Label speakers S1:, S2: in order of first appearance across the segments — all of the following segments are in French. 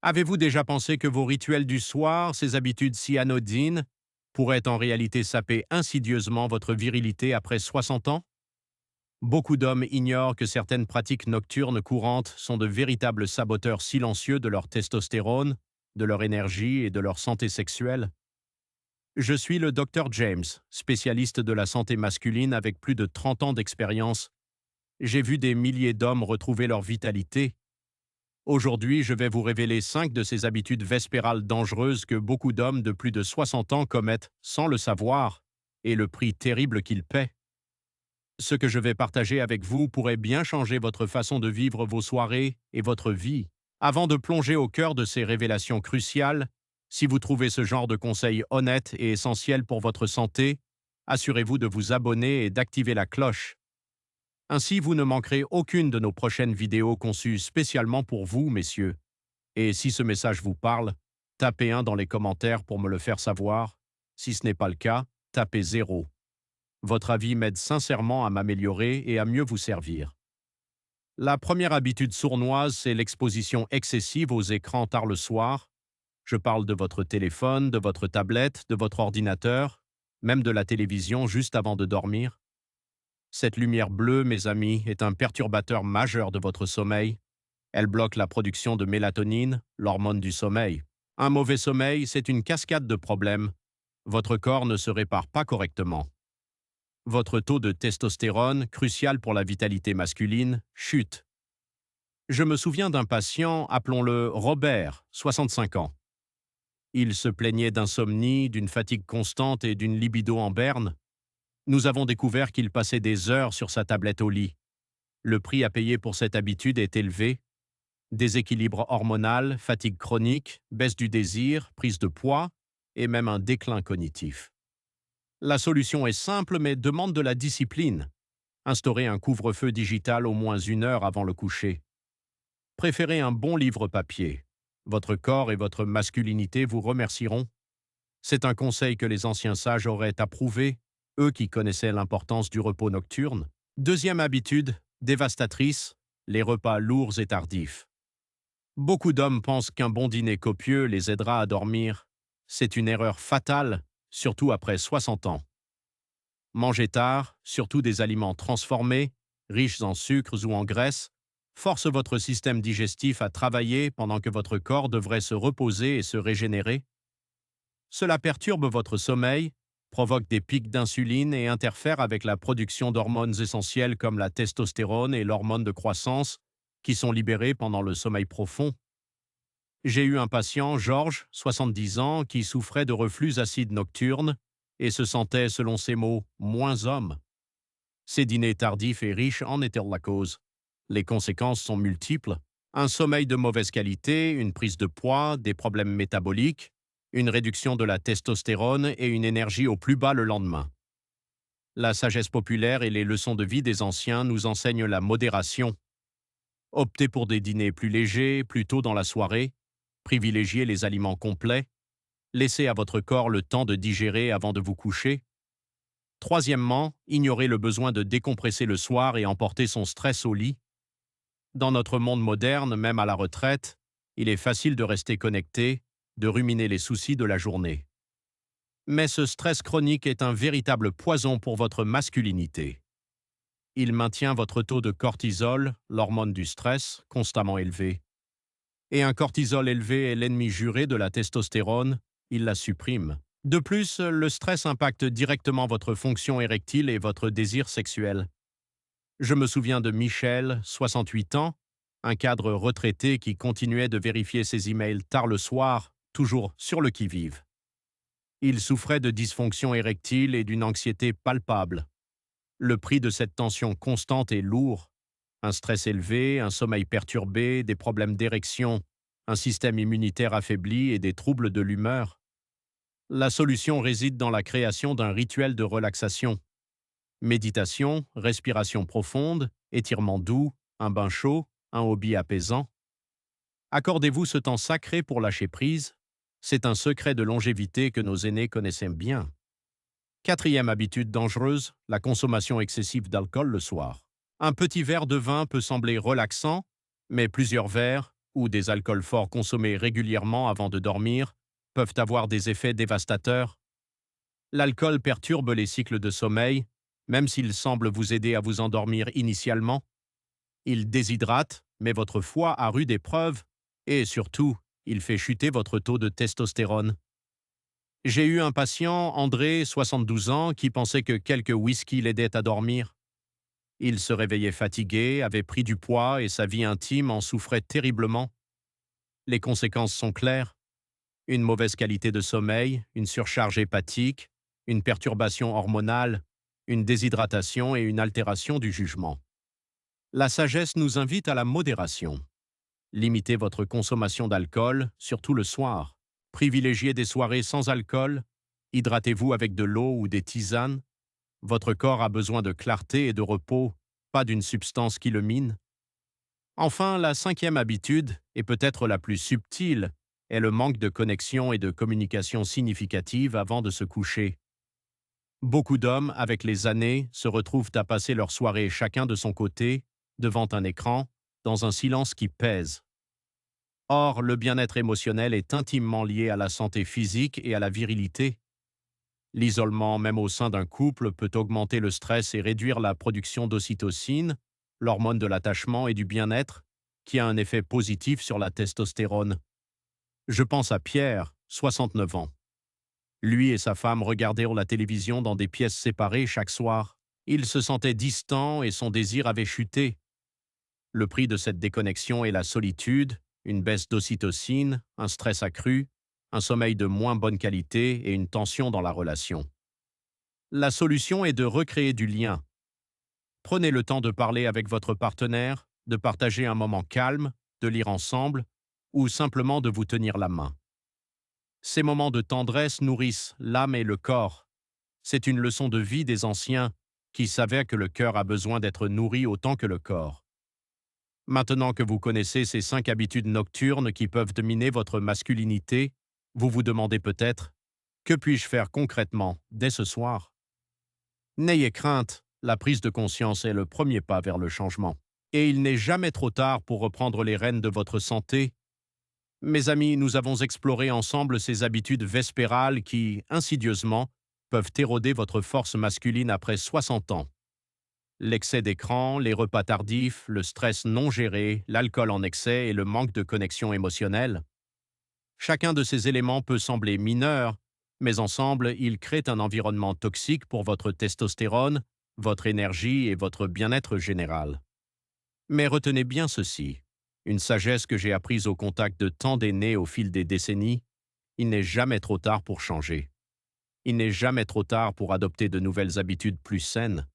S1: Avez-vous déjà pensé que vos rituels du soir, ces habitudes si anodines, pourraient en réalité saper insidieusement votre virilité après 60 ans? Beaucoup d'hommes ignorent que certaines pratiques nocturnes courantes sont de véritables saboteurs silencieux de leur testostérone, de leur énergie et de leur santé sexuelle. Je suis le Dr James, spécialiste de la santé masculine avec plus de 30 ans d'expérience. J'ai vu des milliers d'hommes retrouver leur vitalité. Aujourd'hui, je vais vous révéler 5 de ces habitudes vespérales dangereuses que beaucoup d'hommes de plus de 60 ans commettent sans le savoir, et le prix terrible qu'ils paient. Ce que je vais partager avec vous pourrait bien changer votre façon de vivre vos soirées et votre vie. Avant de plonger au cœur de ces révélations cruciales, si vous trouvez ce genre de conseils honnêtes et essentiels pour votre santé, assurez-vous de vous abonner et d'activer la cloche. Ainsi, vous ne manquerez aucune de nos prochaines vidéos conçues spécialement pour vous, messieurs. Et si ce message vous parle, tapez 1 dans les commentaires pour me le faire savoir. Si ce n'est pas le cas, tapez 0. Votre avis m'aide sincèrement à m'améliorer et à mieux vous servir. La première habitude sournoise, c'est l'exposition excessive aux écrans tard le soir. Je parle de votre téléphone, de votre tablette, de votre ordinateur, même de la télévision juste avant de dormir. Cette lumière bleue, mes amis, est un perturbateur majeur de votre sommeil. Elle bloque la production de mélatonine, l'hormone du sommeil. Un mauvais sommeil, c'est une cascade de problèmes. Votre corps ne se répare pas correctement. Votre taux de testostérone, crucial pour la vitalité masculine, chute. Je me souviens d'un patient, appelons-le Robert, 65 ans. Il se plaignait d'insomnie, d'une fatigue constante et d'une libido en berne. Nous avons découvert qu'il passait des heures sur sa tablette au lit. Le prix à payer pour cette habitude est élevé. Déséquilibre hormonal, fatigue chronique, baisse du désir, prise de poids et même un déclin cognitif. La solution est simple mais demande de la discipline. Instaurez un couvre-feu digital au moins 1 heure avant le coucher. Préférez un bon livre papier. Votre corps et votre masculinité vous remercieront. C'est un conseil que les anciens sages auraient approuvé, eux qui connaissaient l'importance du repos nocturne. Deuxième habitude, dévastatrice, les repas lourds et tardifs. Beaucoup d'hommes pensent qu'un bon dîner copieux les aidera à dormir. C'est une erreur fatale, surtout après 60 ans. Manger tard, surtout des aliments transformés, riches en sucres ou en graisses, force votre système digestif à travailler pendant que votre corps devrait se reposer et se régénérer. Cela perturbe votre sommeil, provoque des pics d'insuline et interfère avec la production d'hormones essentielles comme la testostérone et l'hormone de croissance, qui sont libérées pendant le sommeil profond. J'ai eu un patient, Georges, 70 ans, qui souffrait de reflux acide nocturne et se sentait, selon ses mots, moins homme. Ces dîners tardifs et riches en étaient la cause. Les conséquences sont multiples. Un sommeil de mauvaise qualité, une prise de poids, des problèmes métaboliques, une réduction de la testostérone et une énergie au plus bas le lendemain. La sagesse populaire et les leçons de vie des anciens nous enseignent la modération. Optez pour des dîners plus légers, plus tôt dans la soirée, privilégiez les aliments complets, laissez à votre corps le temps de digérer avant de vous coucher. Troisièmement, ignorez le besoin de décompresser le soir et emporter son stress au lit. Dans notre monde moderne, même à la retraite, il est facile de rester connecté, de ruminer les soucis de la journée. Mais ce stress chronique est un véritable poison pour votre masculinité. Il maintient votre taux de cortisol, l'hormone du stress, constamment élevé. Et un cortisol élevé est l'ennemi juré de la testostérone, il la supprime. De plus, le stress impacte directement votre fonction érectile et votre désir sexuel. Je me souviens de Michel, 68 ans, un cadre retraité qui continuait de vérifier ses emails tard le soir, toujours sur le qui-vive. Il souffrait de dysfonction érectile et d'une anxiété palpable. Le prix de cette tension constante est lourd. Un stress élevé, un sommeil perturbé, des problèmes d'érection, un système immunitaire affaibli et des troubles de l'humeur. La solution réside dans la création d'un rituel de relaxation. Méditation, respiration profonde, étirement doux, un bain chaud, un hobby apaisant. Accordez-vous ce temps sacré pour lâcher prise. C'est un secret de longévité que nos aînés connaissaient bien. Quatrième habitude dangereuse, la consommation excessive d'alcool le soir. Un petit verre de vin peut sembler relaxant, mais plusieurs verres, ou des alcools forts consommés régulièrement avant de dormir peuvent avoir des effets dévastateurs. L'alcool perturbe les cycles de sommeil, même s'il semble vous aider à vous endormir initialement. Il déshydrate, met votre foie à rude épreuve, et surtout, il fait chuter votre taux de testostérone. J'ai eu un patient, André, 72 ans, qui pensait que quelques whisky l'aidaient à dormir. Il se réveillait fatigué, avait pris du poids et sa vie intime en souffrait terriblement. Les conséquences sont claires. Une mauvaise qualité de sommeil, une surcharge hépatique, une perturbation hormonale, une déshydratation et une altération du jugement. La sagesse nous invite à la modération. Limitez votre consommation d'alcool, surtout le soir. Privilégiez des soirées sans alcool. Hydratez-vous avec de l'eau ou des tisanes. Votre corps a besoin de clarté et de repos, pas d'une substance qui le mine. Enfin, la cinquième habitude, et peut-être la plus subtile, est le manque de connexion et de communication significative avant de se coucher. Beaucoup d'hommes, avec les années, se retrouvent à passer leur soirée chacun de son côté, devant un écran, dans un silence qui pèse. Or, le bien-être émotionnel est intimement lié à la santé physique et à la virilité. L'isolement, même au sein d'un couple, peut augmenter le stress et réduire la production d'ocytocine, l'hormone de l'attachement et du bien-être, qui a un effet positif sur la testostérone. Je pense à Pierre, 69 ans. Lui et sa femme regardèrent la télévision dans des pièces séparées chaque soir. Ils se sentaient distants et son désir avait chuté. Le prix de cette déconnexion est la solitude, une baisse d'ocytocine, un stress accru, un sommeil de moins bonne qualité et une tension dans la relation. La solution est de recréer du lien. Prenez le temps de parler avec votre partenaire, de partager un moment calme, de lire ensemble, ou simplement de vous tenir la main. Ces moments de tendresse nourrissent l'âme et le corps. C'est une leçon de vie des anciens qui savaient que le cœur a besoin d'être nourri autant que le corps. Maintenant que vous connaissez ces 5 habitudes nocturnes qui peuvent dominer votre masculinité, vous vous demandez peut-être « Que puis-je faire concrètement dès ce soir ?» N'ayez crainte, la prise de conscience est le premier pas vers le changement. Et il n'est jamais trop tard pour reprendre les rênes de votre santé. Mes amis, nous avons exploré ensemble ces habitudes vespérales qui, insidieusement, peuvent éroder votre force masculine après 60 ans. L'excès d'écran, les repas tardifs, le stress non géré, l'alcool en excès et le manque de connexion émotionnelle. Chacun de ces éléments peut sembler mineur, mais ensemble, ils créent un environnement toxique pour votre testostérone, votre énergie et votre bien-être général. Mais retenez bien ceci, une sagesse que j'ai apprise au contact de tant d'aînés au fil des décennies, il n'est jamais trop tard pour changer. Il n'est jamais trop tard pour adopter de nouvelles habitudes plus saines.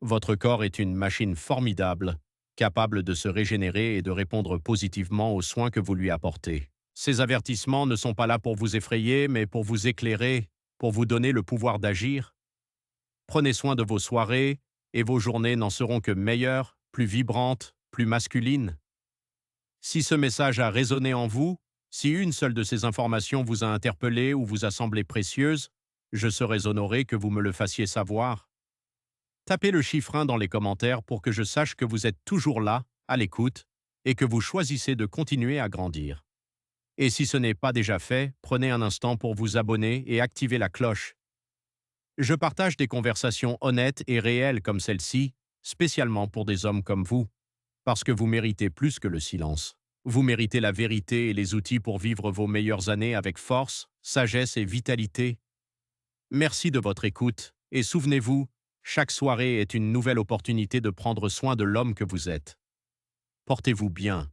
S1: Votre corps est une machine formidable, capable de se régénérer et de répondre positivement aux soins que vous lui apportez. Ces avertissements ne sont pas là pour vous effrayer, mais pour vous éclairer, pour vous donner le pouvoir d'agir. Prenez soin de vos soirées, et vos journées n'en seront que meilleures, plus vibrantes, plus masculines. Si ce message a résonné en vous, si une seule de ces informations vous a interpellé ou vous a semblé précieuse, je serais honoré que vous me le fassiez savoir. Tapez le chiffre 1 dans les commentaires pour que je sache que vous êtes toujours là, à l'écoute, et que vous choisissez de continuer à grandir. Et si ce n'est pas déjà fait, prenez un instant pour vous abonner et activer la cloche. Je partage des conversations honnêtes et réelles comme celle-ci, spécialement pour des hommes comme vous, parce que vous méritez plus que le silence. Vous méritez la vérité et les outils pour vivre vos meilleures années avec force, sagesse et vitalité. Merci de votre écoute, et souvenez-vous, chaque soirée est une nouvelle opportunité de prendre soin de l'homme que vous êtes. Portez-vous bien.